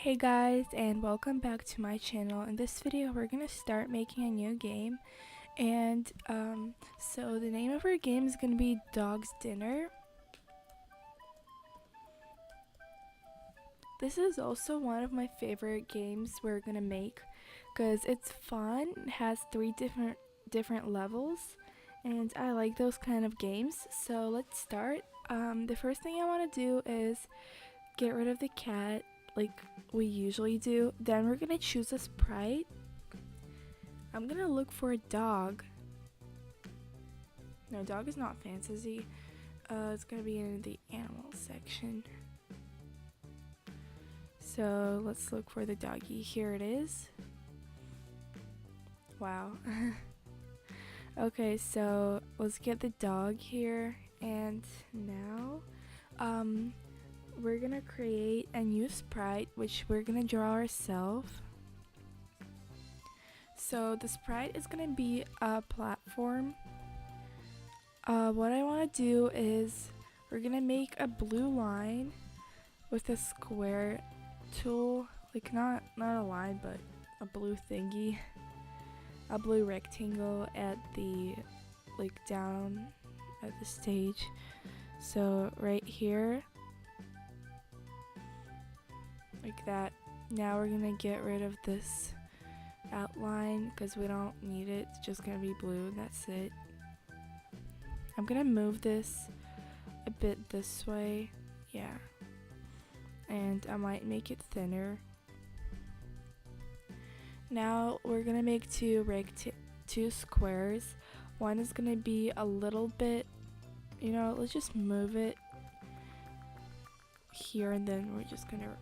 Hey guys, and welcome back to my channel. In this video we're gonna start making a new game, and so the name of our game is gonna be Dog's Dinner. This is also one of my favorite games we're gonna make because it's fun. It has three different levels, and I like those kind of games. So let's start. The first thing I want to do is get rid of the cat like we usually do. Then we're gonna choose a sprite. I'm gonna look for a dog. No, dog is not fantasy. It's gonna be in the animal section. So let's look for the doggy. Here it is. Wow. Okay, so let's get the dog here, and now we're gonna create a new sprite which we're gonna draw ourselves. So the sprite is gonna be a platform. What I want to do is we're gonna make a blue line with a square tool, like not a line but a blue thingy, a blue rectangle at the down at the stage. So right here, like that. Now we're gonna get rid of this outline because we don't need it. It's just gonna be blue and that's it. I'm gonna move this a bit this way, yeah, and I might make it thinner. Now we're gonna make two squares. One is gonna be a little bit, let's just move it here, and then we're just gonna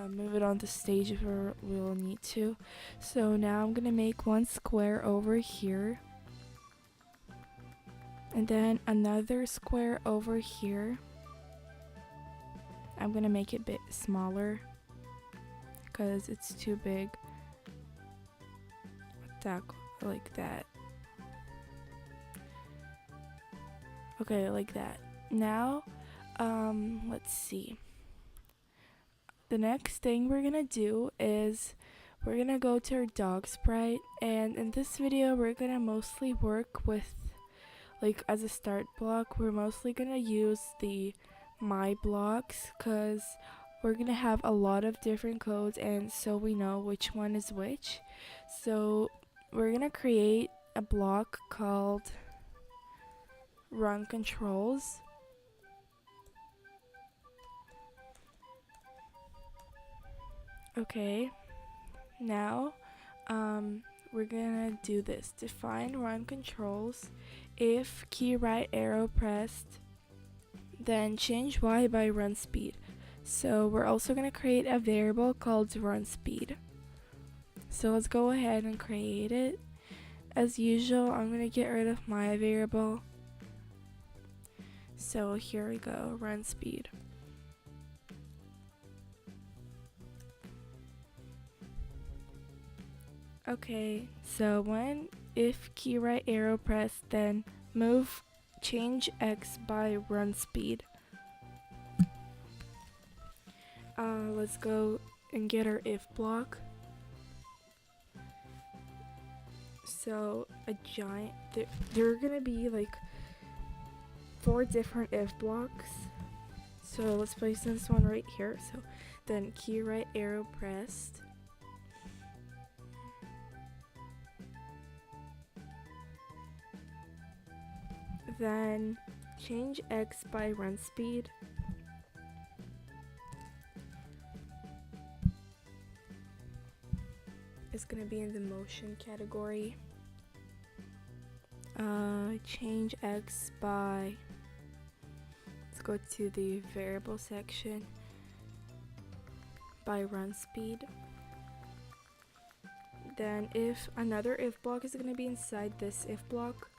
move it on the stage if we'll need to. So now I'm gonna make one square over here, and then another square over here. I'm gonna make it a bit smaller because it's too big. Like that. Okay, like that. Now, let's see. The next thing we're gonna do is we're gonna go to our dog sprite, and in this video we're gonna mostly work with, as a start block, we're mostly gonna use the my blocks because we're gonna have a lot of different codes, and so we know which one is which. So we're gonna create a block called run controls. Okay, now we're gonna do this. Define run controls. If key right arrow pressed, then change y by run speed. So we're also gonna create a variable called run speed. So let's go ahead and create it. As usual, I'm gonna get rid of my variable. So here we go, run speed. Okay, so if key right arrow pressed, then change x by run speed. Let's go and get our if block. So there are gonna be 4 different if blocks. So let's place this one right here. So then key right arrow pressed. Then change x by run speed. It's gonna be in the motion category. Change x by, let's go to the variable section, by run speed. Then another if block is gonna be inside this if block.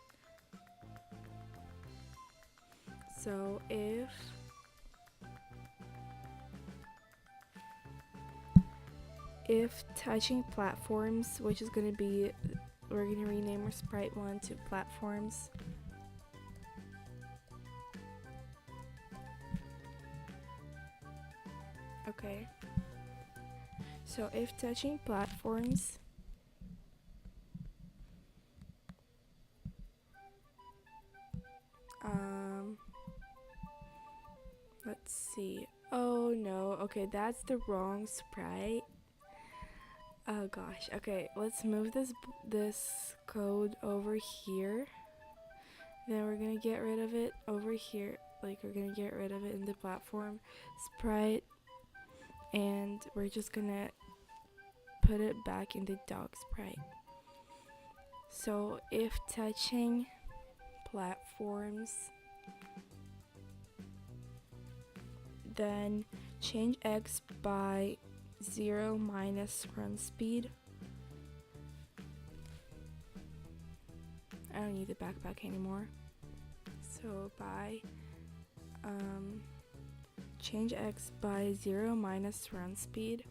So if touching platforms, which is gonna be, we're gonna rename our sprite 1 to platforms. Okay, So if touching platforms, let's see. Oh no, okay, that's the wrong sprite. Oh gosh. Okay, let's move this code over here. Then we're gonna get rid of it over here. Like, we're gonna get rid of it in the platform sprite, and we're just gonna put it back in the dog sprite. So if touching platforms, then change X by 0 minus run speed. I don't need the backpack anymore. So by change X by 0 minus run speed.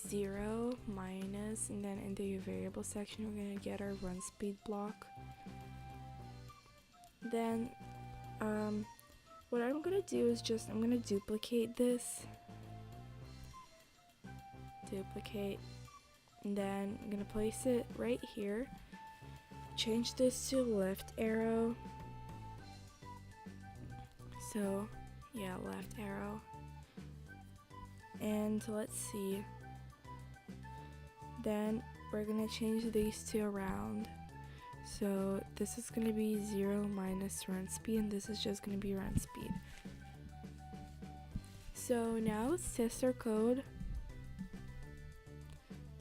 Zero minus, and then in the variable section we're gonna get our run speed block. Then what I'm gonna do is I'm gonna duplicate this, and then I'm gonna place it right here. Change this to left arrow. So yeah, left arrow. And let's see. Then we're gonna change these two around. So this is gonna be 0 minus run speed, and this is just gonna be run speed. So now let's test our code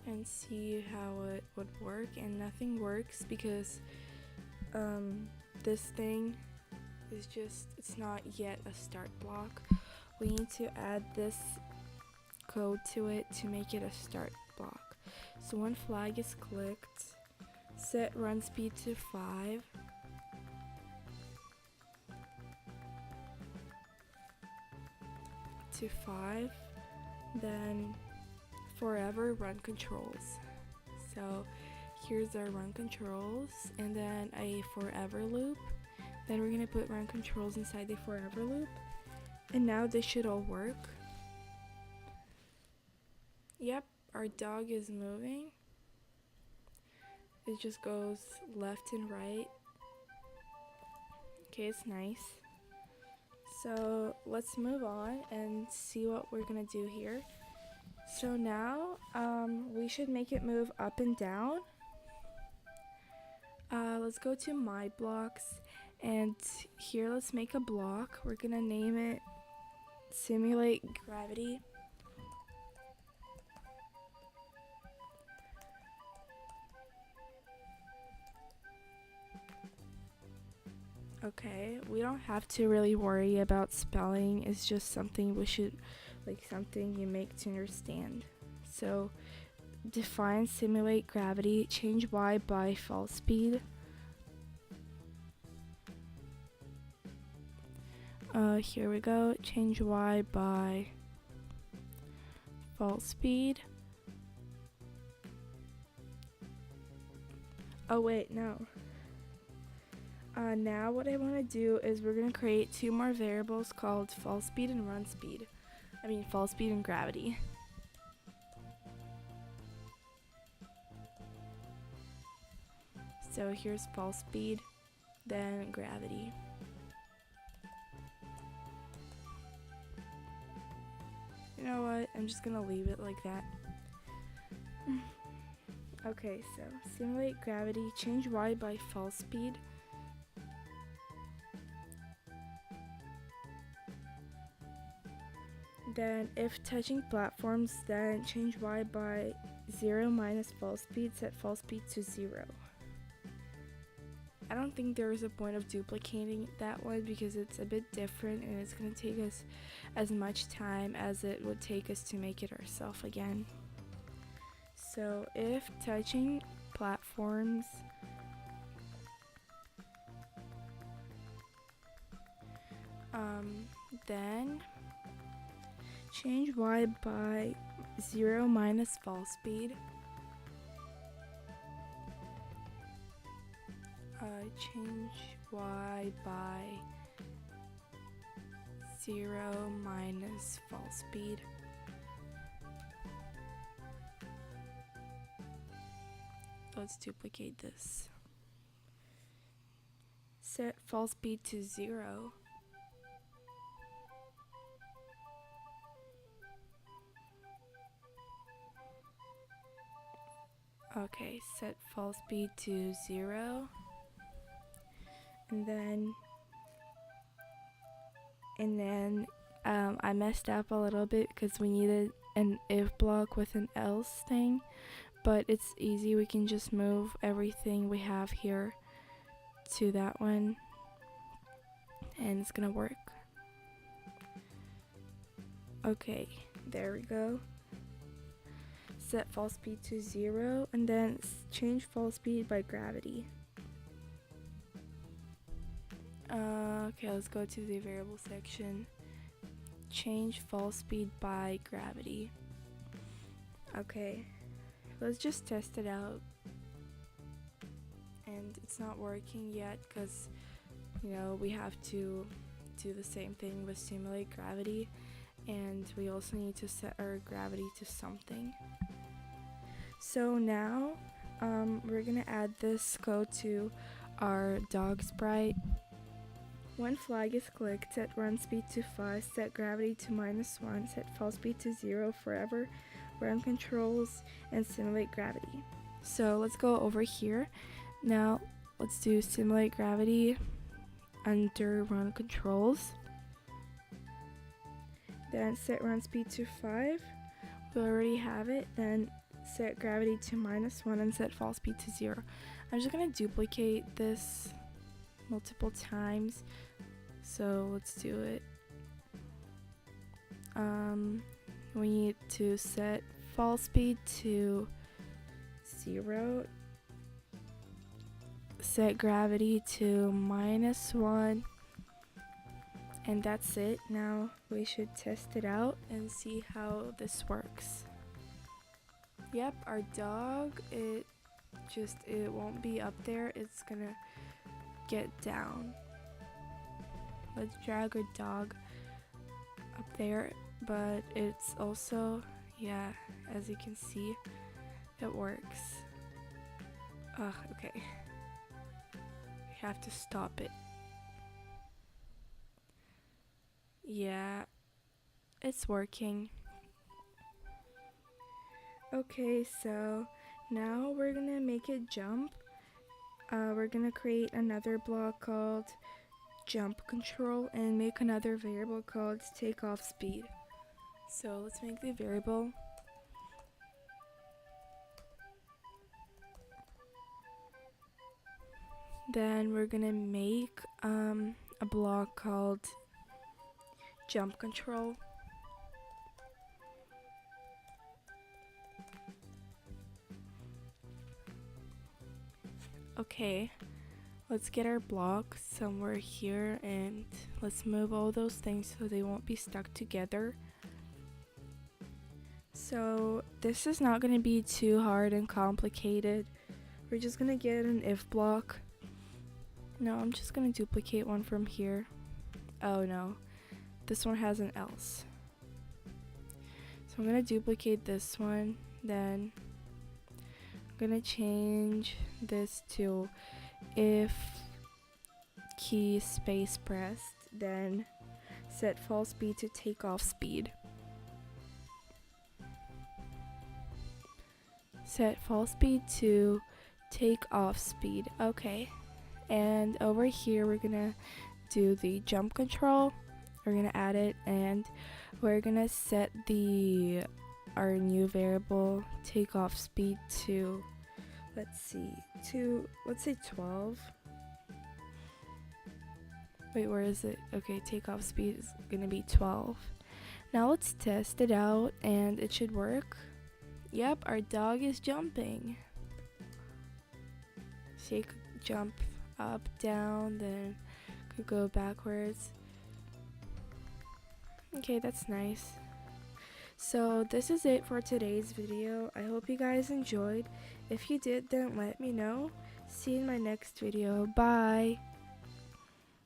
and see how it would work, and nothing works because this thing is it's not yet a start block. We need to add this code to it to make it a start block. So when flag is clicked, set run speed to 5. Then forever run controls. So here's our run controls, and then a forever loop. Then we're gonna put run controls inside the forever loop, and now this should all work. Yep, our dog is moving. It just goes left and right. Okay, it's nice. So let's move on and see what we're gonna do here. So now we should make it move up and down. Let's go to my blocks, and here let's make a block. We're gonna name it simulate gravity. Okay, we don't have to really worry about spelling. It's just something something you make to understand. So define simulate gravity, change Y by fall speed. Here we go, change Y by fall speed. Oh wait, no. Now what I want to do is we're going to create two more variables called fall speed and run speed. Fall speed and gravity. So here's fall speed, then gravity. You know what? I'm just going to leave it like that. Okay, so simulate gravity, change Y by fall speed. Then if touching platforms, then change Y by 0 minus fall speed, set fall speed to 0. I don't think there is a point of duplicating that one because it's a bit different, and it's going to take us as much time as it would take us to make it ourselves again. So if touching platforms, then change Y by 0 minus fall speed. change y by 0 minus fall speed. Let's duplicate this. Set fall speed to 0. Okay, set fall speed to 0. And then I messed up a little bit because we needed an if block with an else thing, but it's easy. We can just move everything we have here to that one and it's gonna work. Okay, there we go. Set fall speed to 0 and then change fall speed by gravity. Okay, let's go to the variable section. Change fall speed by gravity. Okay, let's just test it out. And it's not working yet because, you know, we have to do the same thing with simulate gravity, and we also need to set our gravity to something. So now we're gonna add this code to our dog sprite. When flag is clicked, set run speed to 5, set gravity to -1, set fall speed to 0 forever, run controls, and simulate gravity. So let's go over here. Now let's do simulate gravity under run controls. Then set run speed to 5. We already have it. Then set gravity to -1 and set fall speed to 0. I'm just gonna duplicate this multiple times, so let's do it. We need to set fall speed to 0, set gravity to -1, and that's it. Now we should test it out and see how this works. Yep, our dog, it won't be up there, it's gonna get down. Let's drag our dog up there, but it's also, yeah, as you can see, it works. Okay. We have to stop it. Yeah, it's working. Okay, so now we're gonna make it jump. We're gonna create another block called jump control and make another variable called takeoff speed. So let's make the variable. Then we're gonna make a block called jump control. Okay, let's get our block somewhere here and let's move all those things so they won't be stuck together. So this is not going to be too hard and complicated. We're just going to get an if block. No, I'm just going to duplicate one from here. Oh no, this one has an else. So I'm going to duplicate this one, then I'm going to change this to if key space pressed, then set fall speed to takeoff speed. Set fall speed to takeoff speed. Okay, and over here we're gonna do the jump control. We're gonna add it and we're gonna set our new variable takeoff speed to, let's say 12. Wait, where is it? Okay, takeoff speed is gonna be 12. Now let's test it out and it should work. Yep, our dog is jumping. She could jump up, down, then could go backwards. Okay, that's nice. So this is it for today's video. I hope you guys enjoyed. If you did, then let me know. See you in my next video. Bye.